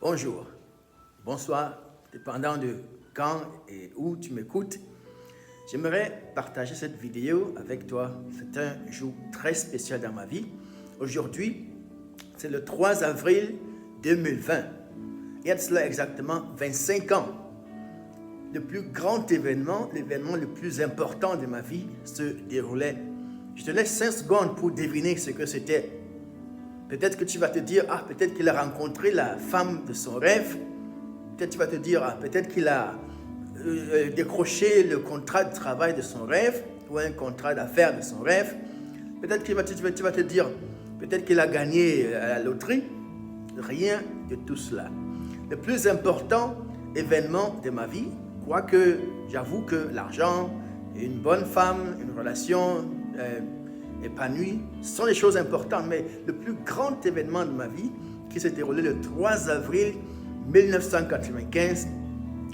Bonjour, bonsoir, dépendant de quand et où tu m'écoutes. J'aimerais partager cette vidéo avec toi. C'est un jour très spécial dans ma vie. Aujourd'hui, c'est le 3 avril 2020. Il y a de cela exactement 25 ans. Le plus grand événement, l'événement le plus important de ma vie se déroulait. Je te laisse 5 secondes pour deviner ce que c'était. Peut-être que tu vas te dire, peut-être qu'il a rencontré la femme de son rêve. Peut-être que tu vas te dire, peut-être qu'il a décroché le contrat de travail de son rêve ou un contrat d'affaires de son rêve. Peut-être que tu vas te dire, peut-être qu'il a gagné à la loterie. Rien de tout cela. Le plus important événement de ma vie, quoique j'avoue que l'argent, une bonne femme, une relation épanouie, sont des choses importantes, mais le plus grand événement de ma vie qui s'est déroulé le 3 avril 1995,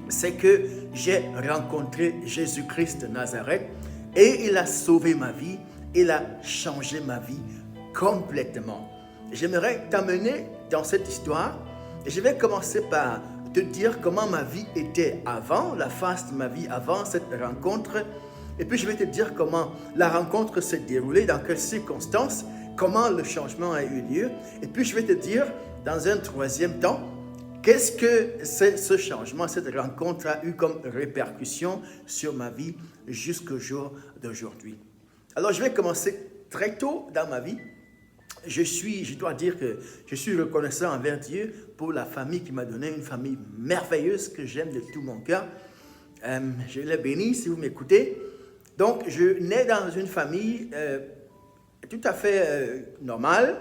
c'est que j'ai rencontré Jésus-Christ de Nazareth et il a sauvé ma vie, il a changé ma vie complètement. J'aimerais t'amener dans cette histoire et je vais commencer par te dire comment ma vie était avant, la face de ma vie avant cette rencontre. Et puis je vais te dire comment la rencontre s'est déroulée, dans quelles circonstances, comment le changement a eu lieu. Et puis je vais te dire, dans un troisième temps, qu'est-ce que ce changement, cette rencontre a eu comme répercussion sur ma vie jusqu'au jour d'aujourd'hui. Alors je vais commencer très tôt dans ma vie. Je dois dire que je suis reconnaissant envers Dieu pour la famille qui m'a donné, une famille merveilleuse que j'aime de tout mon cœur. Je l'ai béni si vous m'écoutez. Donc, je nais dans une famille tout à fait normale.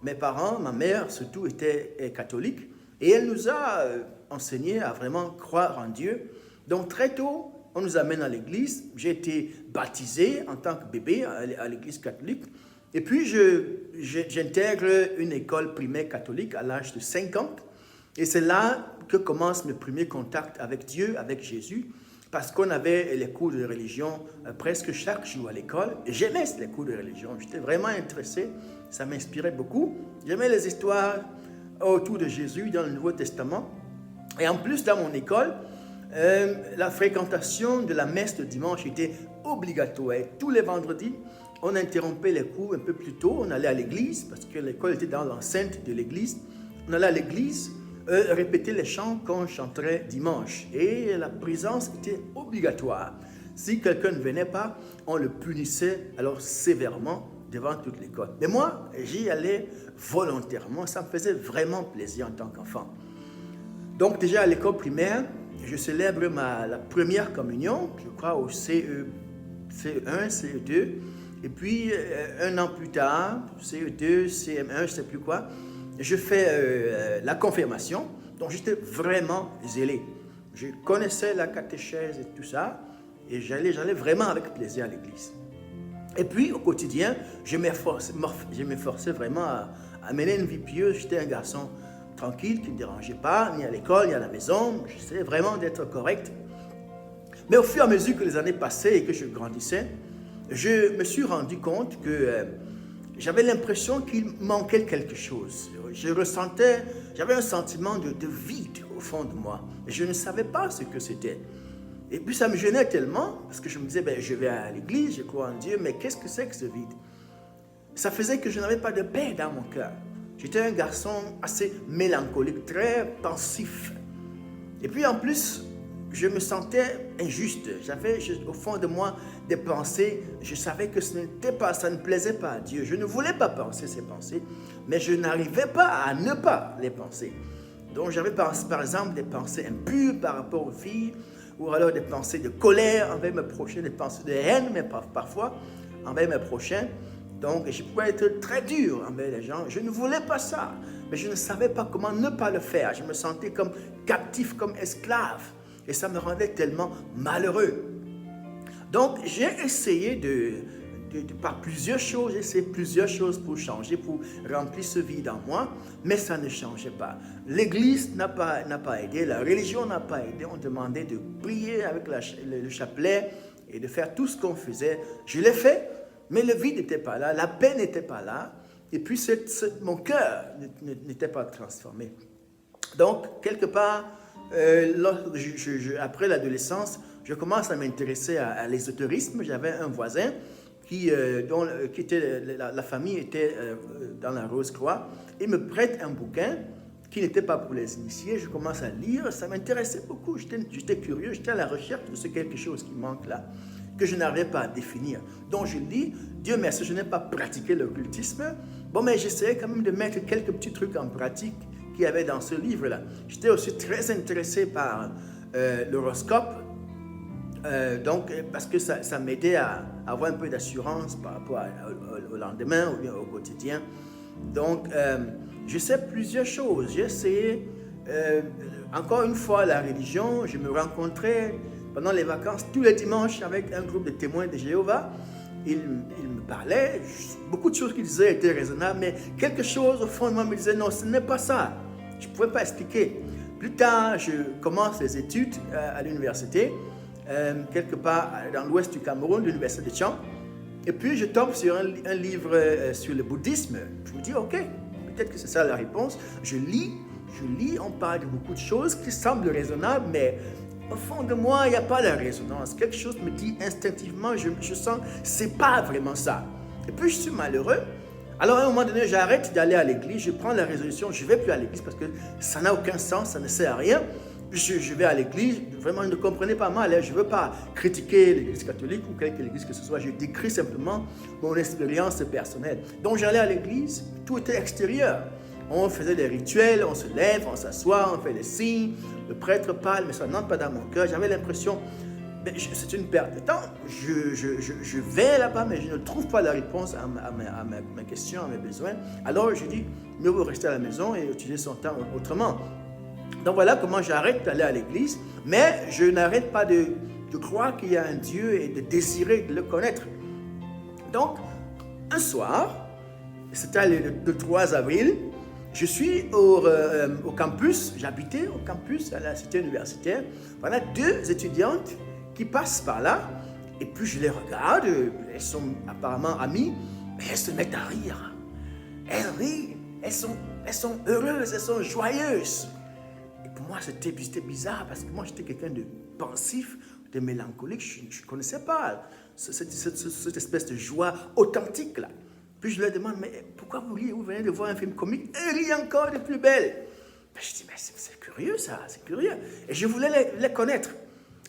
Mes parents, ma mère surtout, étaient catholiques. Et elle nous a enseigné à vraiment croire en Dieu. Donc, très tôt, on nous amène à l'église. J'ai été baptisé en tant que bébé à l'église catholique. Et puis, j'intègre une école primaire catholique à l'âge de 5 ans. Et c'est là que commence mes premiers contacts avec Dieu, avec Jésus. Parce qu'on avait les cours de religion presque chaque jour à l'école. J'aimais les cours de religion, j'étais vraiment intéressé, ça m'inspirait beaucoup. J'aimais les histoires autour de Jésus dans le Nouveau Testament. Et en plus, dans mon école, la fréquentation de la messe de dimanche était obligatoire. Tous les vendredis, on interrompait les cours un peu plus tôt, on allait à l'église, parce que l'école était dans l'enceinte de l'église. On allait à l'église, répéter les chants qu'on chanterait dimanche. Et la présence était obligatoire. Si quelqu'un ne venait pas, on le punissait alors sévèrement devant toute l'école. Mais moi, j'y allais volontairement. Ça me faisait vraiment plaisir en tant qu'enfant. Donc déjà à l'école primaire, je célèbre la première communion, je crois au CE1, CE2. Et puis, un an plus tard, CE2, CM1, je ne sais plus quoi, je fais la confirmation, donc j'étais vraiment zélé. Je connaissais la catéchèse et tout ça, et j'allais vraiment avec plaisir à l'église. Et puis, au quotidien, je m'efforçais vraiment à mener une vie pieuse. J'étais un garçon tranquille, qui ne dérangeait pas, ni à l'école, ni à la maison. J'essayais vraiment d'être correct. Mais au fur et à mesure que les années passaient et que je grandissais, je me suis rendu compte que j'avais l'impression qu'il manquait quelque chose. J'avais un sentiment de vide au fond de moi. Et je ne savais pas ce que c'était. Et puis ça me gênait tellement, parce que je me disais, je vais à l'église, je crois en Dieu, mais qu'est-ce que c'est que ce vide? Ça faisait que je n'avais pas de paix dans mon cœur. J'étais un garçon assez mélancolique, très pensif. Et puis en plus, je me sentais injuste. J'avais au fond de moi des pensées. Je savais que ça ne plaisait pas à Dieu. Je ne voulais pas penser ces pensées, mais je n'arrivais pas à ne pas les penser. Donc j'avais par exemple des pensées impures par rapport aux filles, ou alors des pensées de colère envers mes prochains, des pensées de haine, mais parfois envers mes prochains. Donc je pouvais être très dur envers les gens. Je ne voulais pas ça, mais je ne savais pas comment ne pas le faire. Je me sentais comme captif, comme esclave. Et ça me rendait tellement malheureux. Donc, j'ai essayé par plusieurs choses, j'ai essayé plusieurs choses pour changer, pour remplir ce vide en moi, mais ça ne changeait pas. L'Église n'a pas aidé, la religion n'a pas aidé. On demandait de prier avec le chapelet et de faire tout ce qu'on faisait. Je l'ai fait, mais le vide n'était pas là, la paix n'était pas là, et puis mon cœur n'était pas transformé. Donc, quelque part, après l'adolescence, je commence à m'intéresser à l'ésotérisme. J'avais un voisin dont la famille était dans la Rose-Croix. Il me prête un bouquin qui n'était pas pour les initiés. Je commence à lire, ça m'intéressait beaucoup. J'étais curieux, j'étais à la recherche de ce quelque chose qui manque là, que je n'arrivais pas à définir. Donc je lis, Dieu merci, je n'ai pas pratiqué l'occultisme. Bon, mais j'essayais quand même de mettre quelques petits trucs en pratique qu'il y avait dans ce livre-là. J'étais aussi très intéressé par l'horoscope, parce que ça m'aidait à avoir un peu d'assurance par rapport au lendemain ou bien au quotidien. Donc, je sais plusieurs choses. J'ai essayé, encore une fois, la religion. Je me rencontrais pendant les vacances tous les dimanches avec un groupe de témoins de Jéhovah. Ils me parlaient, beaucoup de choses qu'ils disaient étaient raisonnables, mais quelque chose au fond de moi me disait non, ce n'est pas ça. Je ne pouvais pas expliquer. Plus tard, je commence les études à l'université, quelque part dans l'ouest du Cameroun, l'université de Tchang. Et puis je tombe sur un livre sur le bouddhisme. Je me dis, ok, peut-être que c'est ça la réponse. Je lis, on parle de beaucoup de choses qui semblent raisonnables, mais au fond de moi, il n'y a pas de résonance. Quelque chose me dit instinctivement, je sens que ce n'est pas vraiment ça. Et puis je suis malheureux. Alors à un moment donné, j'arrête d'aller à l'église, je prends la résolution, je ne vais plus à l'église parce que ça n'a aucun sens, ça ne sert à rien. Je vais à l'église, vraiment ne comprenez pas mal, je ne veux pas critiquer l'église catholique ou quelque église que ce soit, je décris simplement mon expérience personnelle. Donc j'allais à l'église, tout était extérieur. On faisait des rituels, on se lève, on s'assoit, on fait les signes, le prêtre parle, mais ça n'entre pas dans mon cœur. J'avais l'impression, c'est une perte de temps. Je vais là-bas, mais je ne trouve pas la réponse à mes questions, à mes besoins. Alors je dis, mieux vaut rester à la maison et utiliser son temps autrement. Donc voilà comment j'arrête d'aller à l'église, mais je n'arrête pas de croire qu'il y a un Dieu et de désirer de le connaître. Donc, un soir, c'était le 3 avril, je suis au campus, j'habitais au campus à la cité universitaire. Voilà 2 étudiantes qui passent par là, et puis je les regarde, elles sont apparemment amies, mais elles se mettent à rire. Elles rient, elles sont heureuses, elles sont joyeuses. Et pour moi, c'était bizarre, parce que moi, j'étais quelqu'un de pensif, de mélancolique, je ne connaissais pas cette espèce de joie authentique là. Puis je leur demande, mais pourquoi vous riez? Vous venez de voir un film comique? Elles rient encore de plus belle. Je dis, mais c'est curieux ça, c'est curieux. Et je voulais les connaître.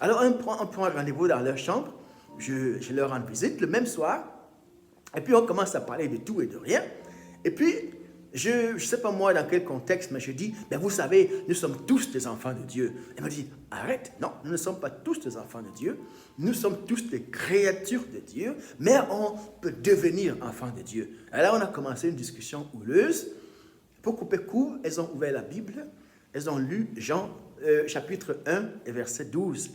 Alors on prend un rendez-vous dans leur chambre, je leur rends visite le même soir, et puis on commence à parler de tout et de rien. Et puis, je ne sais pas moi dans quel contexte, mais je dis, mais vous savez, nous sommes tous des enfants de Dieu. Elle me dit, arrête, non, nous ne sommes pas tous des enfants de Dieu, nous sommes tous des créatures de Dieu, mais on peut devenir enfants de Dieu. Alors on a commencé une discussion houleuse. Pour couper court, elles ont ouvert la Bible, elles ont lu Jean chapitre 1 et verset 12.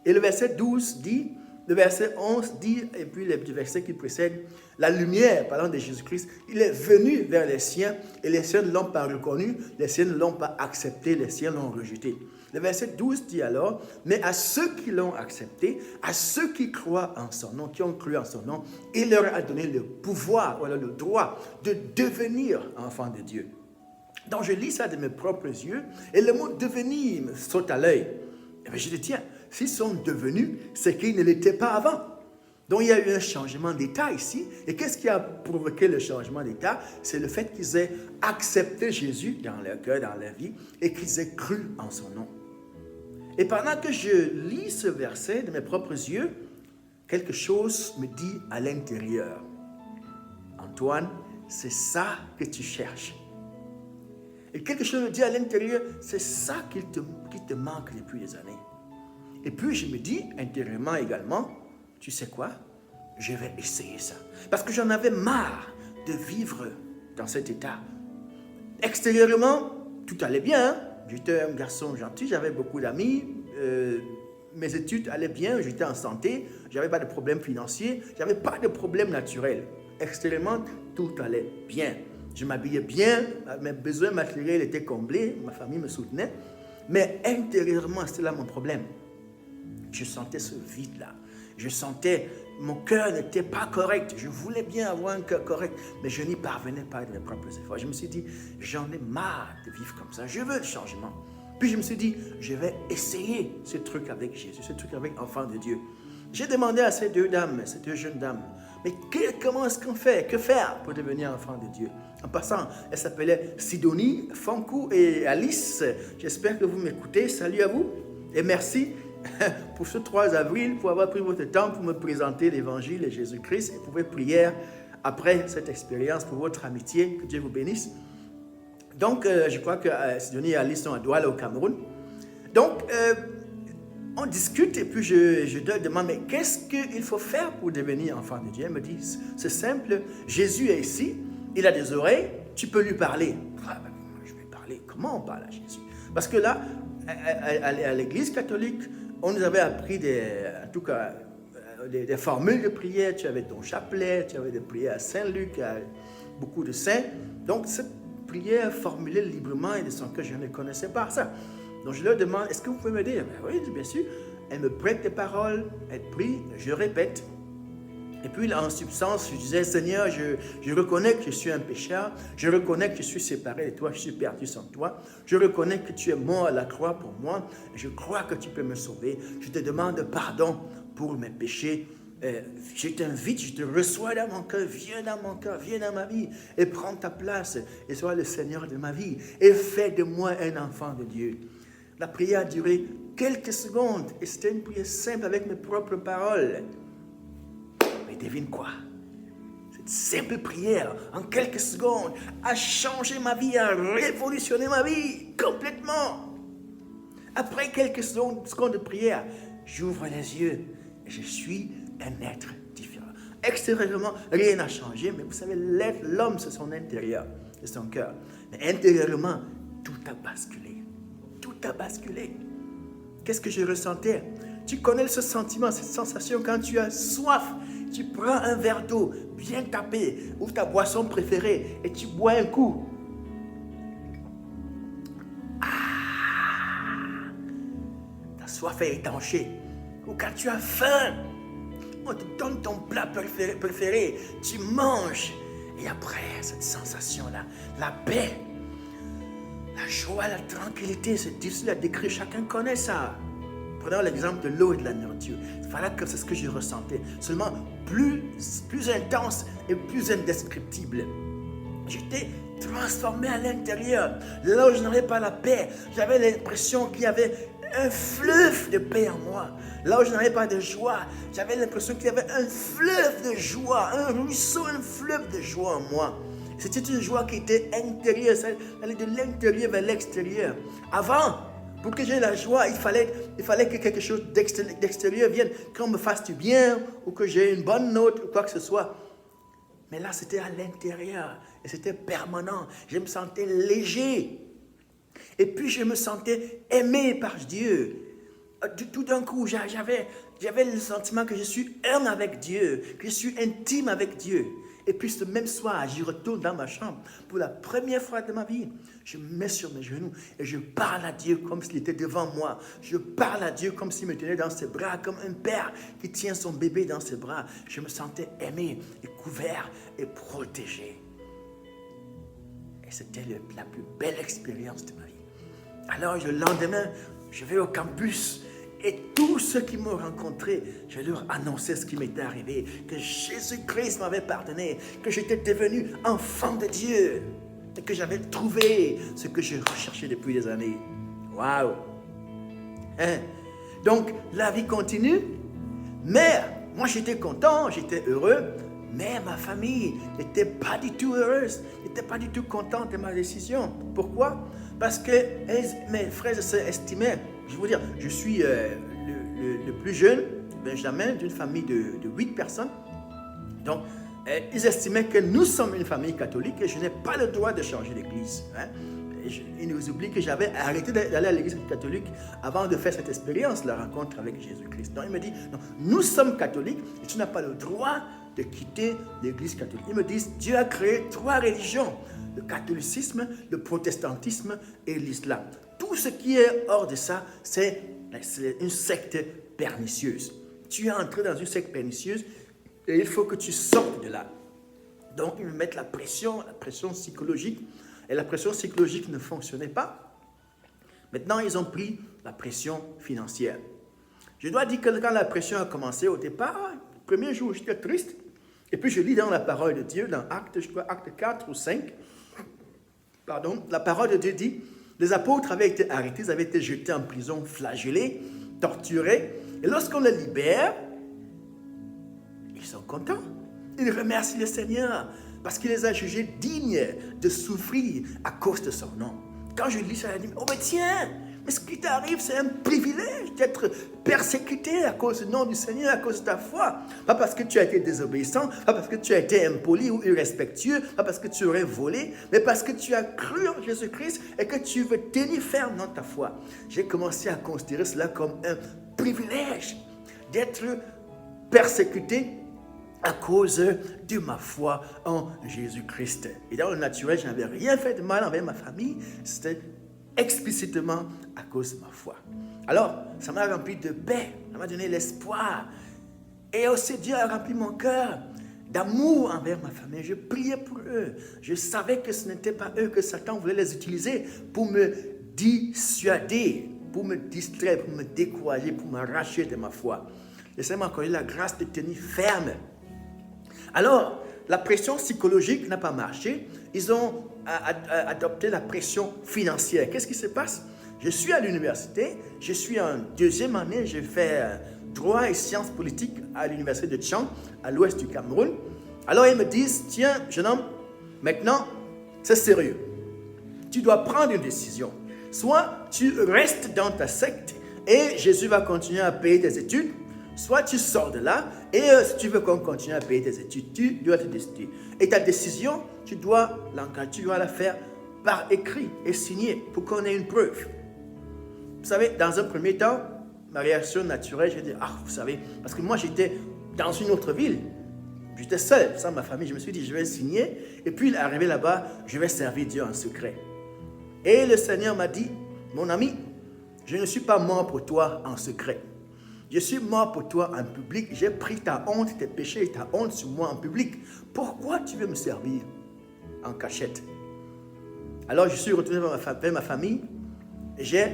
Et le verset 12 dit, le verset 11 dit, et puis les versets qui précèdent, la lumière, parlant de Jésus-Christ, il est venu vers les siens, et les siens ne l'ont pas reconnu, les siens ne l'ont pas accepté, les siens l'ont rejeté. Le verset 12 dit alors, mais à ceux qui l'ont accepté, à ceux qui croient en son nom, qui ont cru en son nom, il leur a donné le pouvoir, voilà, le droit de devenir enfants de Dieu. Donc je lis ça de mes propres yeux, et le mot devenir me saute à l'œil. Et bien je dis, tiens, s'ils sont devenus, c'est qu'ils ne l'étaient pas avant. Donc il y a eu un changement d'état ici. Et qu'est-ce qui a provoqué le changement d'état? C'est le fait qu'ils aient accepté Jésus dans leur cœur, dans leur vie, et qu'ils aient cru en son nom. Et pendant que je lis ce verset de mes propres yeux, quelque chose me dit à l'intérieur, Antoine, c'est ça que tu cherches. Et quelque chose me dit à l'intérieur, c'est ça qui te manque depuis des années. Et puis je me dis intérieurement également, tu sais quoi? Je vais essayer ça. Parce que j'en avais marre de vivre dans cet état. Extérieurement, tout allait bien. Hein? J'étais un garçon gentil, j'avais beaucoup d'amis. Mes études allaient bien, j'étais en santé. Je n'avais pas de problème financier. Je n'avais pas de problème naturel. Extérieurement, tout allait bien. Je m'habillais bien, mes besoins matériels étaient comblés, ma famille me soutenait. Mais intérieurement, c'était là mon problème. Je sentais ce vide-là. Je sentais, mon cœur n'était pas correct. Je voulais bien avoir un cœur correct, mais je n'y parvenais pas de mes propres efforts. Je me suis dit, j'en ai marre de vivre comme ça. Je veux le changement. Puis je me suis dit, je vais essayer ce truc avec Jésus, ce truc avec l'enfant de Dieu. J'ai demandé à ces deux dames, ces deux jeunes dames, mais comment est-ce qu'on fait? Que faire pour devenir enfant de Dieu? En passant, elles s'appelaient Sidonie, Fankou et Alice. J'espère que vous m'écoutez. Salut à vous et merci pour ce 3 avril, pour avoir pris votre temps pour me présenter l'Évangile de Jésus-Christ et pour vos prières après cette expérience, pour votre amitié. Que Dieu vous bénisse. Donc, je crois que Sidonie et Alice sont à Douala au Cameroun. Donc, on discute et puis je demande, mais qu'est-ce qu'il faut faire pour devenir enfant de Dieu? Elle me dit, c'est simple, Jésus est ici, il a des oreilles, tu peux lui parler. Ah, ben, je vais parler, comment on parle à Jésus? Parce que là, à l'église catholique, on nous avait appris en tout cas, des formules de prière, tu avais ton chapelet, tu avais des prières à Saint-Luc, à beaucoup de saints. Donc, cette prière formulée librement et de son cœur, je ne connaissais pas ça. Donc je leur demande, est-ce que vous pouvez m'aider? Ben oui, bien sûr. Elle me prête des paroles, elle prie, je répète. Et puis en substance, je disais, Seigneur, je reconnais que je suis un pécheur, je reconnais que je suis séparé de toi, je suis perdu sans toi, je reconnais que tu es mort à la croix pour moi, je crois que tu peux me sauver, je te demande pardon pour mes péchés. Je t'invite, je te reçois dans mon cœur, viens dans mon cœur, viens dans ma vie et prends ta place et sois le Seigneur de ma vie et fais de moi un enfant de Dieu. La prière a duré quelques secondes et c'était une prière simple avec mes propres paroles. Mais devine quoi? Cette simple prière, en quelques secondes, a changé ma vie, a révolutionné ma vie complètement. Après quelques secondes de prière, j'ouvre les yeux et je suis un être différent. Extérieurement, rien n'a changé, mais vous savez, l'homme, c'est son intérieur, c'est son cœur. Mais intérieurement, tout a basculé. Tout a basculé. Qu'est-ce que je ressentais? Tu connais ce sentiment, cette sensation quand tu as soif, tu prends un verre d'eau bien tapé ou ta boisson préférée et tu bois un coup. Ah, ta soif est étanchée. Ou quand tu as faim, on te donne ton plat préféré, tu manges. Et après, cette sensation-là, la paix, la joie, la tranquillité, c'est difficile à décrire, chacun connaît ça. Prenons l'exemple de l'eau et de la nourriture. Voilà que c'est ce que je ressentais. Seulement plus intense et plus indescriptible. J'étais transformé à l'intérieur. Là où je n'avais pas la paix, j'avais l'impression qu'il y avait un fleuve de paix en moi. Là où je n'avais pas de joie, j'avais l'impression qu'il y avait un fleuve de joie, un ruisseau, un fleuve de joie en moi. C'était une joie qui était intérieure, ça allait de l'intérieur vers l'extérieur. Avant, pour que j'aie la joie, il fallait que quelque chose d'extérieur vienne, qu'on me fasse du bien, ou que j'ai une bonne note, ou quoi que ce soit. Mais là, c'était à l'intérieur, et c'était permanent. Je me sentais léger. Et puis, je me sentais aimé par Dieu. Tout d'un coup, j'avais le sentiment que je suis un avec Dieu, que je suis intime avec Dieu. Et puis ce même soir, j'y retourne dans ma chambre. Pour la première fois de ma vie, je me mets sur mes genoux et je parle à Dieu comme s'il était devant moi. Je parle à Dieu comme s'il me tenait dans ses bras, comme un père qui tient son bébé dans ses bras. Je me sentais aimé et couvert et protégé. Et c'était la plus belle expérience de ma vie. Alors le lendemain, je vais au campus. Et tous ceux qui m'ont rencontré, je leur annonçais ce qui m'était arrivé, que Jésus-Christ m'avait pardonné, que j'étais devenu enfant de Dieu, et que j'avais trouvé ce que je recherchais depuis des années. Waouh! Hein? Donc, la vie continue, mais moi j'étais content, j'étais heureux, mais ma famille n'était pas du tout heureuse, n'était pas du tout contente de ma décision. Pourquoi? Parce que mes frères et sœurs estimaient, je vais vous dire, je suis le plus jeune, Benjamin, d'une famille de 8 personnes. Donc, ils estimaient que nous sommes une famille catholique et je n'ai pas le droit de changer d'église. Hein. Ils nous oublient que j'avais arrêté d'aller à l'église catholique avant de faire cette expérience, la rencontre avec Jésus-Christ. Donc, il me dit, non, nous sommes catholiques et tu n'as pas le droit de quitter l'église catholique. Ils me disent, Dieu a créé 3 religions, le catholicisme, le protestantisme et l'islam. Tout ce qui est hors de ça, c'est une secte pernicieuse. tu es entré dans une secte pernicieuse et il faut que tu sortes de là. Donc, ils me mettent la pression psychologique. Et la pression psychologique ne fonctionnait pas. Maintenant, ils ont pris la pression financière. Je dois dire que quand la pression a commencé au départ, le premier jour, j'étais triste. Et puis, je lis dans la parole de Dieu, dans Acte 4 ou 5, la parole de Dieu dit, les apôtres avaient été arrêtés, ils avaient été jetés en prison, flagellés, torturés. Et lorsqu'on les libère, ils sont contents. Ils remercient le Seigneur parce qu'il les a jugés dignes de souffrir à cause de son nom. Quand je lis ça, je dis, oh mais tiens, mais ce qui t'arrive, c'est un privilège d'être persécuté à cause du nom du Seigneur, à cause de ta foi. Pas parce que tu as été désobéissant, pas parce que tu as été impoli ou irrespectueux, pas parce que tu aurais volé, mais parce que tu as cru en Jésus-Christ et que tu veux tenir ferme dans ta foi. J'ai commencé à considérer cela comme un privilège d'être persécuté à cause de ma foi en Jésus-Christ. Et dans le naturel, je n'avais rien fait de mal envers ma famille. C'était explicitement à cause de ma foi. Alors, ça m'a rempli de paix. Ça m'a donné l'espoir. Et aussi, Dieu a rempli mon cœur d'amour envers ma famille. Je priais pour eux. Je savais que ce n'était pas eux, que Satan voulait les utiliser pour me dissuader, pour me distraire, pour me décourager, pour m'arracher de ma foi. Le Seigneur m'a accordé la grâce de tenir ferme. Alors, la pression psychologique n'a pas marché. Ils ont adopté la pression financière. Qu'est-ce qui se passe? Je suis à l'université, je suis en deuxième année, je fais droit et sciences politiques à l'université de Tchang, à l'ouest du Cameroun. Alors, ils me disent, tiens, jeune homme, maintenant, c'est sérieux. Tu dois prendre une décision. Soit tu restes dans ta secte et Jésus va continuer à payer tes études, soit tu sors de là et si tu veux qu'on continue à payer tes études, tu dois te décider. Et ta décision, tu dois la faire par écrit et signer pour qu'on ait une preuve. Vous savez, dans un premier temps, ma réaction naturelle, j'ai dit, vous savez, parce que moi j'étais dans une autre ville. J'étais seul, sans ma famille. Je me suis dit, je vais signer. Et puis, arrivé là-bas, je vais servir Dieu en secret. Et le Seigneur m'a dit, mon ami, je ne suis pas mort pour toi en secret. Je suis mort pour toi en public. J'ai pris ta honte, tes péchés et ta honte sur moi en public. Pourquoi tu veux me servir en cachette? Alors, je suis retourné vers ma famille. J'ai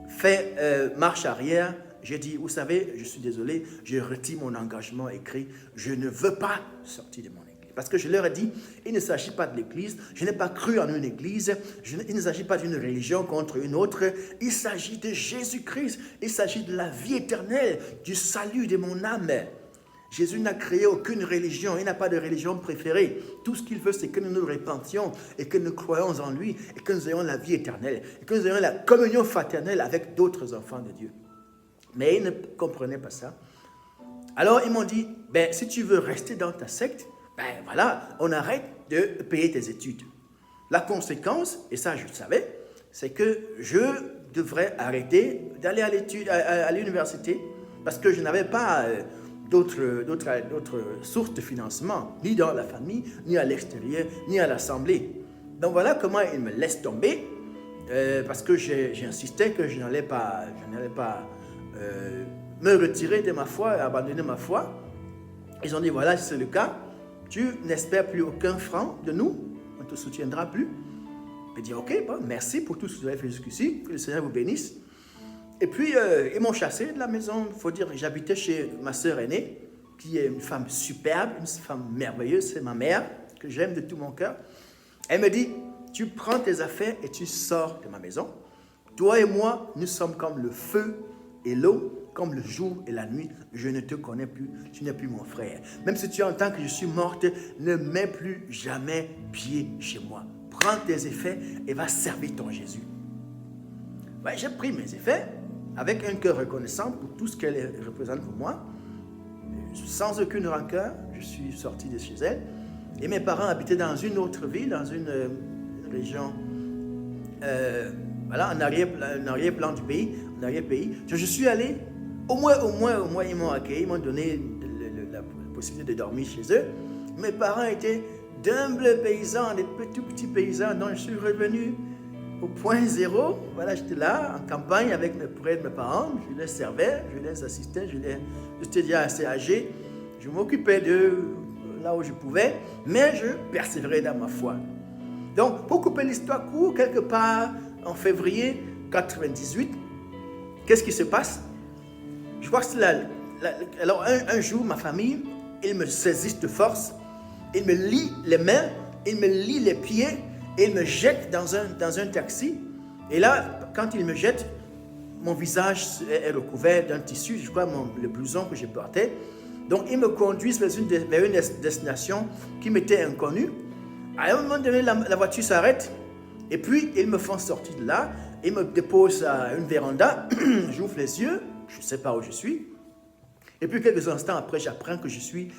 fait marche arrière. J'ai dit, vous savez, je suis désolé, je retire mon engagement écrit. Je ne veux pas sortir de mon église. Parce que je leur ai dit, il ne s'agit pas de l'église. Je n'ai pas cru en une église. Il ne s'agit pas d'une religion contre une autre. Il s'agit de Jésus-Christ. Il s'agit de la vie éternelle, du salut de mon âme. Jésus n'a créé aucune religion. Il n'a pas de religion préférée. Tout ce qu'il veut, c'est que nous nous repentions et que nous croyons en lui et que nous ayons la vie éternelle et que nous ayons la communion fraternelle avec d'autres enfants de Dieu. Mais ils ne comprenaient pas ça. Alors, ils m'ont dit, si tu veux rester dans ta secte, voilà, on arrête de payer tes études. La conséquence, et ça je le savais, c'est que je devrais arrêter d'aller à l'université parce que je n'avais pas d'autres sources de financement, ni dans la famille, ni à l'extérieur, ni à l'assemblée. Donc voilà comment ils me laissent tomber parce que j'insistais que je n'allais pas me retirer de ma foi et abandonner ma foi. Ils ont dit, voilà, si c'est le cas, tu n'espères plus aucun franc de nous, on ne te soutiendra plus. Je dis, ok, merci pour tout ce que vous avez fait jusqu'ici, que le Seigneur vous bénisse. Et puis, ils m'ont chassé de la maison. Il faut dire, j'habitais chez ma sœur aînée, qui est une femme superbe, une femme merveilleuse, c'est ma mère, que j'aime de tout mon cœur. Elle me dit, tu prends tes affaires et tu sors de ma maison. Toi et moi, nous sommes comme le feu et l'eau, comme le jour et la nuit, je ne te connais plus, tu n'es plus mon frère. Même si tu entends que je suis morte, ne mets plus jamais pied chez moi. Prends tes effets et va servir ton Jésus. J'ai pris mes effets avec un cœur reconnaissant pour tout ce qu'elle représente pour moi. Sans aucune rancœur, je suis sorti de chez elle. Et mes parents habitaient dans une autre ville, dans une région, en arrière-plan du pays, en arrière-pays. Je suis allé. Au moins, ils m'ont accueilli, ils m'ont donné la possibilité de dormir chez eux. Mes parents étaient d'humbles paysans, des tout petits paysans, donc je suis revenu au point zéro. Voilà, j'étais là, en campagne, près de mes parents. Je les servais, je les assistais, j'étais déjà assez âgé. Je m'occupais de là où je pouvais, mais je persévérais dans ma foi. Donc, pour couper l'histoire courte, quelque part en février 98, qu'est-ce qui se passe? Je crois que c'est alors un jour, ma famille, ils me saisissent de force, ils me lient les mains, ils me lient les pieds, et ils me jettent dans un taxi. Et là, quand ils me jettent, mon visage est recouvert d'un tissu, je crois le blouson que je portais. Donc, ils me conduisent vers une destination qui m'était inconnue. À un moment donné, la voiture s'arrête, et puis ils me font sortir de là, ils me déposent à une véranda, j'ouvre les yeux, je ne sais pas où je suis. Et puis quelques instants après, j'apprends que je suis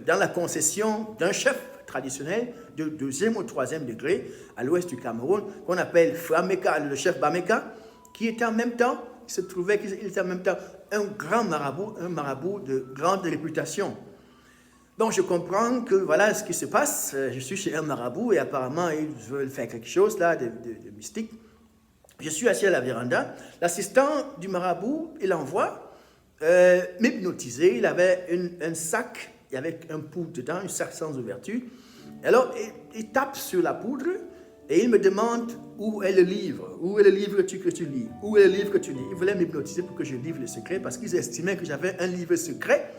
dans la concession d'un chef traditionnel de 2e ou 3e degré à l'ouest du Cameroun, qu'on appelle Frameka, le chef Bameka, qui était en même temps, il se trouvait qu'il était en même temps un grand marabout, un marabout de grande réputation. Donc je comprends que voilà ce qui se passe, je suis chez un marabout et apparemment ils veulent faire quelque chose là de mystique. Je suis assis à la véranda, l'assistant du marabout, il envoie m'hypnotiser, il avait un sac, il y avait un poudre dedans, un sac sans ouverture. Alors il tape sur la poudre et il me demande où est le livre, où est le livre que tu lis, où est le livre que tu lis. Il voulait m'hypnotiser pour que je livre le secret parce qu'ils estimaient que j'avais un livre secret.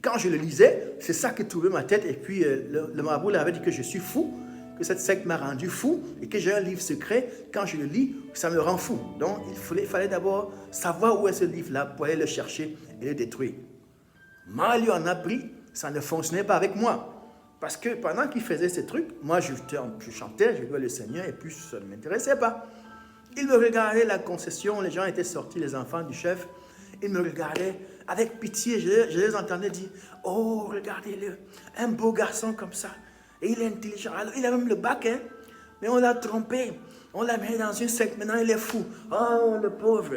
Quand je le lisais, c'est ça qui trouvait ma tête. Et puis, le marabout avait dit que je suis fou, que cette secte m'a rendu fou et que j'ai un livre secret. Quand je le lis, ça me rend fou. Donc, il fallait d'abord savoir où est ce livre-là pour aller le chercher et le détruire. Mal lui en a pris, ça ne fonctionnait pas avec moi. Parce que pendant qu'il faisait ces trucs, moi, je chantais, je louais le Seigneur et puis ça ne m'intéressait pas. Il me regardait la concession, les gens étaient sortis, les enfants du chef. Ils me regardaient avec pitié, je les entendais dire « Oh, regardez-le, un beau garçon comme ça, et il est intelligent, alors, il a même le bac, hein, mais on l'a trompé, on l'a mis dans une secte, maintenant il est fou, oh, le pauvre !»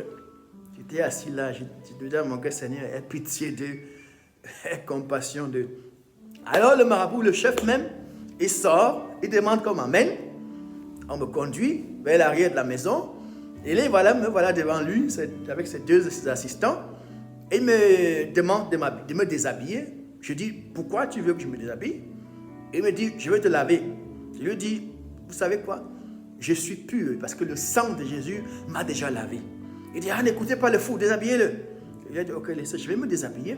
J'étais assis là, j'ai dit dans mon cœur, Seigneur, aie pitié d'eux, aie compassion d'eux. Alors le marabout, le chef même, il sort, il demande qu'on m'amène, on me conduit vers l'arrière de la maison, et là, me voilà devant lui, avec ses deux assistants. Il me demande de me déshabiller. Je dis, pourquoi tu veux que je me déshabille? Il me dit, je vais te laver. Je lui dis, vous savez quoi? Je suis pur parce que le sang de Jésus m'a déjà lavé. Il dit, ah, n'écoutez pas le fou, déshabillez-le. Il a dit, ok, laissez, je vais me déshabiller.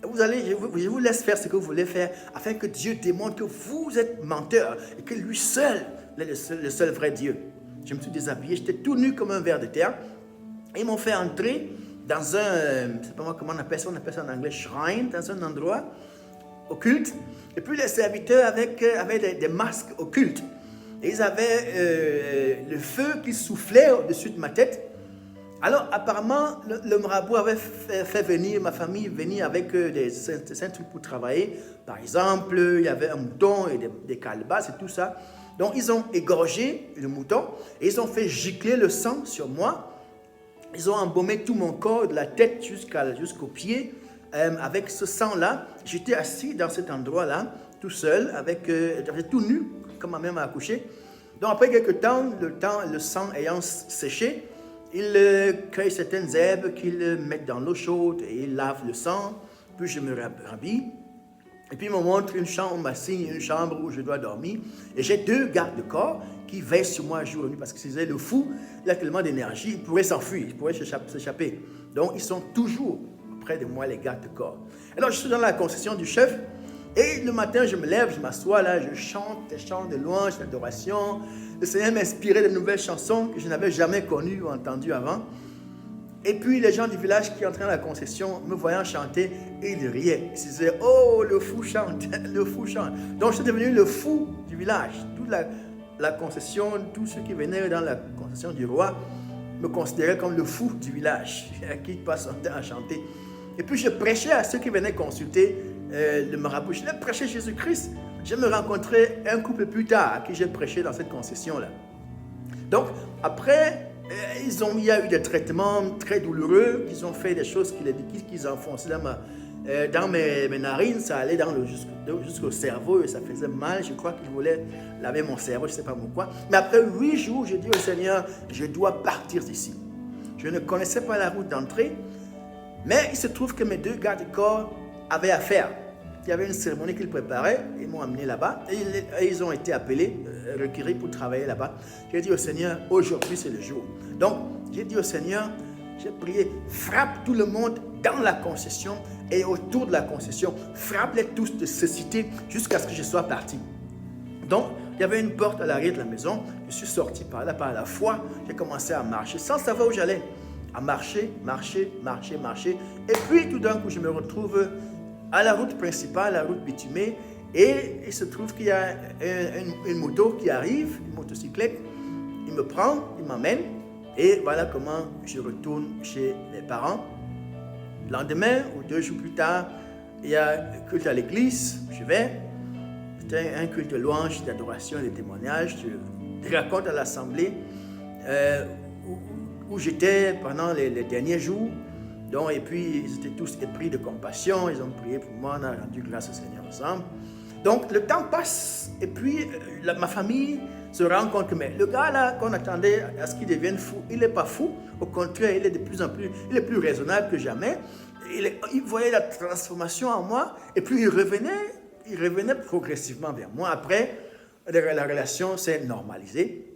Je vous laisse faire ce que vous voulez faire afin que Dieu démontre que vous êtes menteur et que lui seul est le seul vrai Dieu. Je me suis déshabillé, j'étais tout nu comme un ver de terre. Ils m'ont fait entrer dans un, je ne sais pas comment on appelle ça en anglais, shrine, dans un endroit occulte. Et puis les serviteurs avaient des masques occultes. Et ils avaient le feu qui soufflait au-dessus de ma tête. Alors apparemment, le marabout avait fait venir ma famille avec des trucs pour travailler. Par exemple, il y avait un mouton et des calebasses et tout ça. Donc, ils ont égorgé le mouton et ils ont fait gicler le sang sur moi. Ils ont embaumé tout mon corps, de la tête jusqu'aux pieds, avec ce sang-là. J'étais assis dans cet endroit-là, tout seul, j'étais tout nu, comme ma mère m'a accouché. Donc, après quelques temps, le sang ayant séché, ils cueillent certaines herbes qu'ils mettent dans l'eau chaude et ils lavent le sang. Puis, je me rhabille. Et puis, il me montre une chambre, on m'assigne une chambre où je dois dormir. Et j'ai 2 gardes de corps qui veillent sur moi jour et nuit parce que c'est le fou, il a tellement d'énergie, il pourrait s'enfuir, il pourrait s'échapper. Donc, ils sont toujours près de moi, les gardes de corps. Alors, je suis dans la concession du chef. Et le matin, je me lève, je m'assois là, je chante des chants de louange, d'adoration. Le Seigneur m'inspirait de nouvelles chansons que je n'avais jamais connues ou entendues avant. Et puis les gens du village qui entraient dans la concession, me voyant chanter, ils riaient. Ils disaient, oh, le fou chante, le fou chante. Donc je suis devenu le fou du village. Toute la concession, tous ceux qui venaient dans la concession du roi me considéraient comme le fou du village, qui passe son temps à chanter. Et puis je prêchais à ceux qui venaient consulter le marabout. Je leur prêchais Jésus-Christ. Je me rencontrais un couple plus tard à qui j'ai prêché dans cette concession-là. Donc après, il y a eu des traitements très douloureux. Ils ont fait des choses qu'ils enfonçaient dans mes narines, ça allait jusqu'au cerveau et ça faisait mal. Je crois qu'il voulait laver mon cerveau, je ne sais pas pourquoi. Mais après 8 jours, j'ai dit au Seigneur, je dois partir d'ici. Je ne connaissais pas la route d'entrée, mais il se trouve que mes 2 gardes du corps avaient affaire. Il y avait une cérémonie qu'ils préparaient, ils m'ont amené là-bas et ils ont été appelés, requis pour travailler là-bas. J'ai dit au Seigneur, aujourd'hui c'est le jour. Donc, j'ai dit au Seigneur, j'ai prié, frappe tout le monde dans la concession et autour de la concession. Frappe-les tous de cécité jusqu'à ce que je sois parti. Donc, il y avait une porte à l'arrière de la maison. Je suis sorti par là, par la foi. J'ai commencé à marcher sans savoir où j'allais. À marcher. Et puis, tout d'un coup, je me retrouve à la route principale, la route bitumée. Et il se trouve qu'il y a une moto qui arrive, une motocyclette. Il me prend, il m'emmène. Et voilà comment je retourne chez mes parents. Le lendemain, ou 2 jours plus tard, il y a un culte à l'église. Je vais. C'était un culte de louange, d'adoration et de témoignage. Je raconte à l'assemblée où j'étais pendant les derniers jours. Donc, et puis, ils étaient tous épris de compassion. Ils ont prié pour moi. On a rendu grâce au Seigneur ensemble. Donc, le temps passe. Et puis, ma famille se rend compte que le gars là qu'on attendait à ce qu'il devienne fou, il n'est pas fou. Au contraire, il est de plus en plus, il est plus raisonnable que jamais. Il voyait la transformation en moi. Et puis, il revenait progressivement vers moi. Après, la relation s'est normalisée.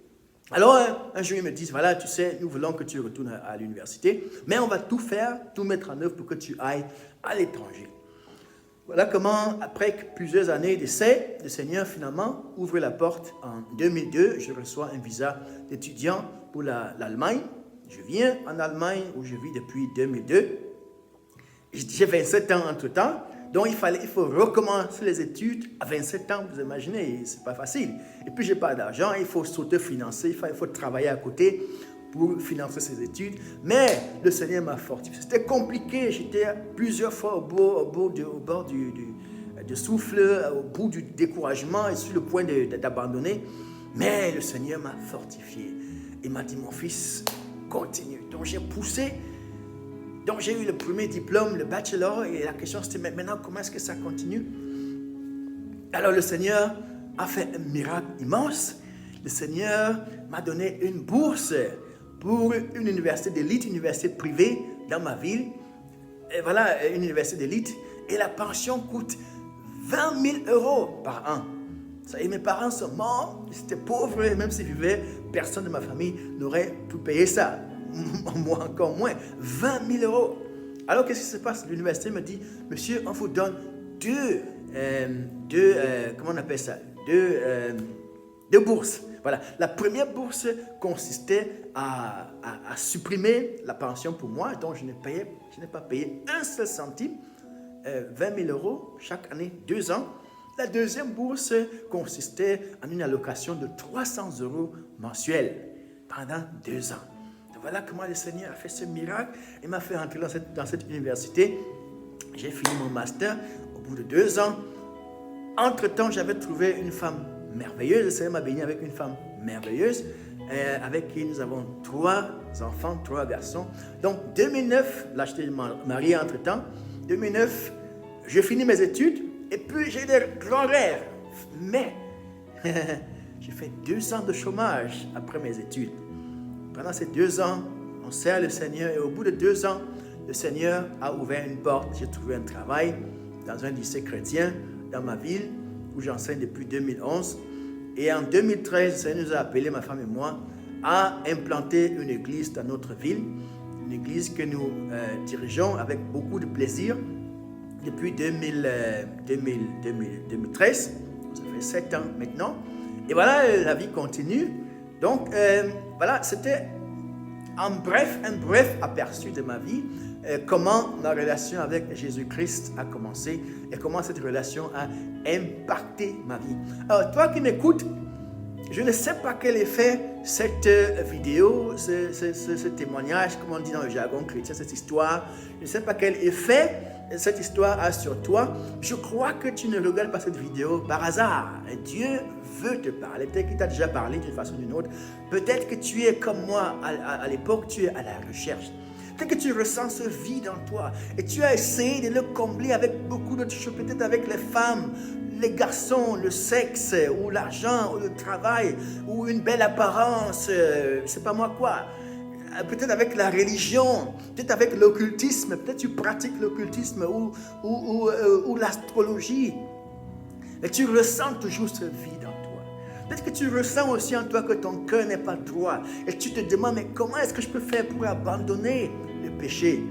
Alors, un jour, ils me disent, voilà, tu sais, nous voulons que tu retournes à l'université, mais on va tout faire, tout mettre en œuvre pour que tu ailles à l'étranger. Voilà comment, après plusieurs années d'essai, le Seigneur finalement ouvre la porte. En 2002, je reçois un visa d'étudiant pour l'Allemagne. Je viens en Allemagne où je vis depuis 2002. J'ai 27 ans entre-temps. Donc, il faut recommencer les études à 27 ans, vous imaginez, c'est pas facile. Et puis, j'ai pas d'argent, il faut s'autofinancer, il faut travailler à côté pour financer ses études. Mais le Seigneur m'a fortifié. C'était compliqué, j'étais plusieurs fois au bord du souffle, au bout du découragement et sur le point d'abandonner. Mais le Seigneur m'a fortifié. Il m'a dit, mon fils, continue. Donc, j'ai poussé. Donc, j'ai eu le premier diplôme, le bachelor, et la question c'était, mais maintenant, comment est-ce que ça continue? Alors, le Seigneur a fait un miracle immense. Le Seigneur m'a donné une bourse pour une université d'élite, une université privée dans ma ville. Et voilà, une université d'élite. Et la pension coûte 20 000 € par an. Et mes parents sont morts, ils étaient pauvres, même s'ils vivaient, personne de ma famille n'aurait pu payer ça. Moi encore moins, 20 000 €. Alors qu'est-ce qui se passe? L'université me dit, monsieur, on vous donne comment on appelle ça? Deux bourses. Voilà. La première bourse consistait à supprimer la pension pour moi, donc je n'ai pas payé un seul centime, 20 000 € chaque année, 2 ans. La deuxième bourse consistait en une allocation de 300 € mensuels pendant 2 ans. Voilà comment le Seigneur a fait ce miracle. Il m'a fait entrer dans cette université. J'ai fini mon master au bout de 2 ans. Entre-temps, j'avais trouvé une femme merveilleuse. Le Seigneur m'a béni avec une femme merveilleuse avec qui nous avons 3 enfants, 3 garçons. Donc, 2009, là, j'étais marié entre-temps. 2009, je finis mes études et puis j'ai des grands rêves. Mais, j'ai fait 2 ans de chômage après mes études. Pendant ces 2 ans, on sert le Seigneur et au bout de 2 ans, le Seigneur a ouvert une porte. J'ai trouvé un travail dans un lycée chrétien dans ma ville où j'enseigne depuis 2011. Et en 2013, le Seigneur nous a appelés, ma femme et moi, à implanter une église dans notre ville. Une église que nous dirigeons avec beaucoup de plaisir depuis 2013. Ça fait 7 ans maintenant. Et voilà, la vie continue. Donc, voilà, c'était un bref aperçu de ma vie, comment ma relation avec Jésus-Christ a commencé et comment cette relation a impacté ma vie. Alors, toi qui m'écoutes, je ne sais pas quel effet cette vidéo, ce témoignage, comme on dit dans le jargon chrétien, cette histoire, je ne sais pas quel effet cette histoire a sur toi. Je crois que tu ne regardes pas cette vidéo par hasard. Dieu veut te parler. Peut-être qu'il t'a déjà parlé d'une façon ou d'une autre. Peut-être que tu es comme moi à l'époque, tu es à la recherche. Peut-être que tu ressens ce vide en toi et tu as essayé de le combler avec beaucoup d'autres choses, peut-être avec les femmes, les garçons, le sexe, ou l'argent, ou le travail, ou une belle apparence, c'est pas moi quoi. Peut-être avec la religion, peut-être avec l'occultisme, peut-être tu pratiques l'occultisme ou l'astrologie. Et tu ressens toujours ce vide en toi. Peut-être que tu ressens aussi en toi que ton cœur n'est pas droit. Et tu te demandes, mais comment est-ce que je peux faire pour abandonner le péché?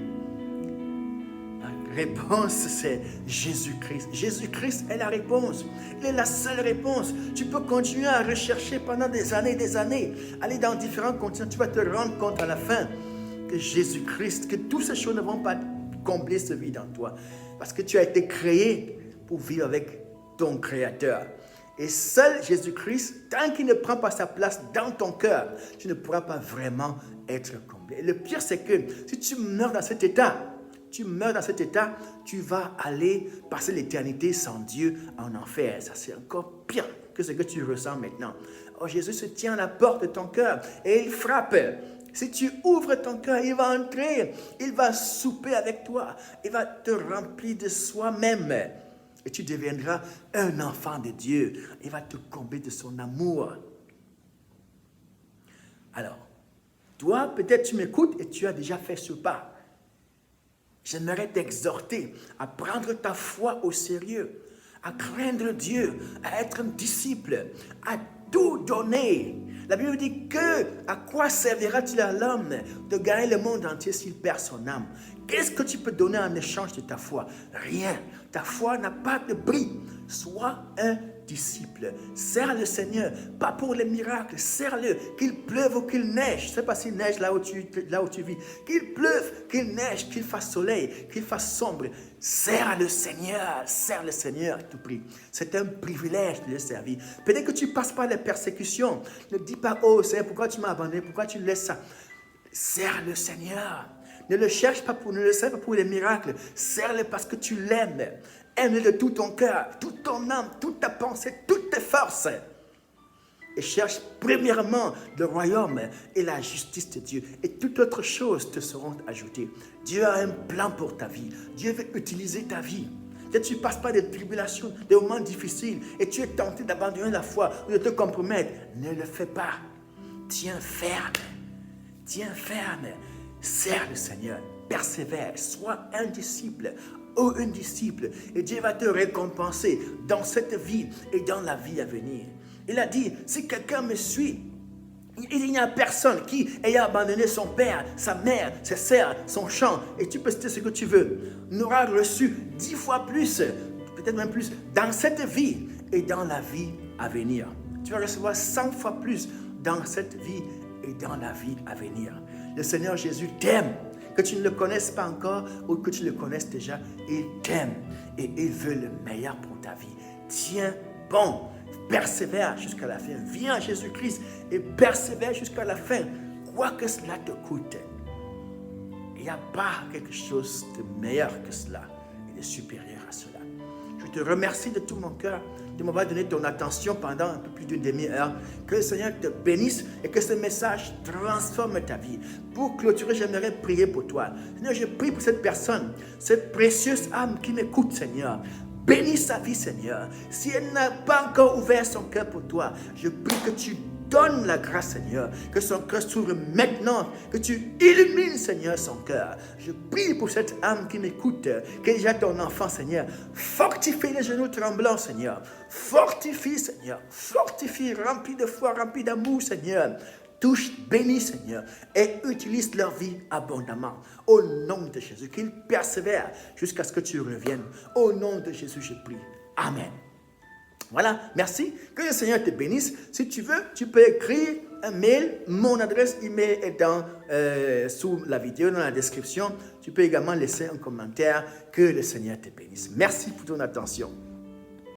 La réponse, c'est Jésus-Christ. Jésus-Christ est la réponse. Il est la seule réponse. Tu peux continuer à rechercher pendant des années, aller dans différents continents. Tu vas te rendre compte à la fin que Jésus-Christ, que toutes ces choses ne vont pas combler ce vide en toi. Parce que tu as été créé pour vivre avec ton Créateur. Et seul Jésus-Christ, tant qu'il ne prend pas sa place dans ton cœur, tu ne pourras pas vraiment être comblé. Et le pire, c'est que si tu meurs dans cet état, tu vas aller passer l'éternité sans Dieu en enfer. Ça, c'est encore pire que ce que tu ressens maintenant. Oh, Jésus se tient à la porte de ton cœur et il frappe. Si tu ouvres ton cœur, il va entrer, il va souper avec toi, il va te remplir de soi-même. Et tu deviendras un enfant de Dieu. Il va te combler de son amour. Alors, toi, peut-être tu m'écoutes et tu as déjà fait ce pas. J'aimerais t'exhorter à prendre ta foi au sérieux, à craindre Dieu, à être un disciple, à tout donner. La Bible dit que à quoi servira-t-il à l'homme de gagner le monde entier s'il perd son âme? Qu'est-ce que tu peux donner en échange de ta foi? Rien. Ta foi n'a pas de prix. Sois un disciple. Sers le Seigneur, pas pour les miracles. Sers-le, qu'il pleuve ou qu'il neige. Je ne sais pas s'il neige là où tu vis. Qu'il pleuve, qu'il neige, qu'il fasse soleil, qu'il fasse sombre. Sers le Seigneur à tout prix. C'est un privilège de le servir. Peut-être que tu passes par les persécutions. Ne dis pas, oh Seigneur, pourquoi tu m'as abandonné? Pourquoi tu laisses ça? Sers le Seigneur. Ne le sers pas pour les miracles. Sers-le parce que tu l'aimes. Aime-le de tout ton cœur, toute ton âme, toute ta pensée, toutes tes forces. Et cherche premièrement le royaume et la justice de Dieu. Et toutes autres choses te seront ajoutées. Dieu a un plan pour ta vie. Dieu veut utiliser ta vie. Peut-être que tu passes par des tribulations, des moments difficiles, et tu es tenté d'abandonner la foi ou de te compromettre. Ne le fais pas. Tiens ferme. Tiens ferme. Sers le Seigneur, persévère, sois un disciple ou une disciple et Dieu va te récompenser dans cette vie et dans la vie à venir. Il a dit, si quelqu'un me suit, il n'y a personne qui, ayant abandonné son père, sa mère, ses sœurs, son champ, et tu peux citer ce que tu veux, n'aura reçu 10 fois plus, peut-être même plus, dans cette vie et dans la vie à venir. Tu vas recevoir 100 fois plus dans cette vie et dans la vie à venir. Le Seigneur Jésus t'aime, que tu ne le connaisses pas encore ou que tu le connaisses déjà, il t'aime et il veut le meilleur pour ta vie. Tiens bon, persévère jusqu'à la fin. Viens à Jésus-Christ et persévère jusqu'à la fin, quoi que cela te coûte. Il n'y a pas quelque chose de meilleur que cela et de supérieur à cela. Je te remercie de tout mon cœur de m'avoir donné ton attention pendant un peu plus d'une demi-heure. Que le Seigneur te bénisse et que ce message transforme ta vie. Pour clôturer, j'aimerais prier pour toi. Seigneur, je prie pour cette personne, cette précieuse âme qui m'écoute, Seigneur. Bénis sa vie, Seigneur. Si elle n'a pas encore ouvert son cœur pour toi, je prie que tu donnes la grâce, Seigneur, que son cœur s'ouvre maintenant, que tu illumines, Seigneur, son cœur. Je prie pour cette âme qui m'écoute, qui est déjà ton enfant, Seigneur. Fortifie les genoux tremblants, Seigneur. Fortifie, Seigneur. Fortifie, remplis de foi, remplis d'amour, Seigneur. Touche, bénis, Seigneur, et utilise leur vie abondamment. Au nom de Jésus, qu'ils persévèrent jusqu'à ce que tu reviennes. Au nom de Jésus, je prie. Amen. Voilà, merci. Que le Seigneur te bénisse. Si tu veux, tu peux écrire un mail. Mon adresse email est sous la vidéo, dans la description. Tu peux également laisser un commentaire. Que le Seigneur te bénisse. Merci pour ton attention.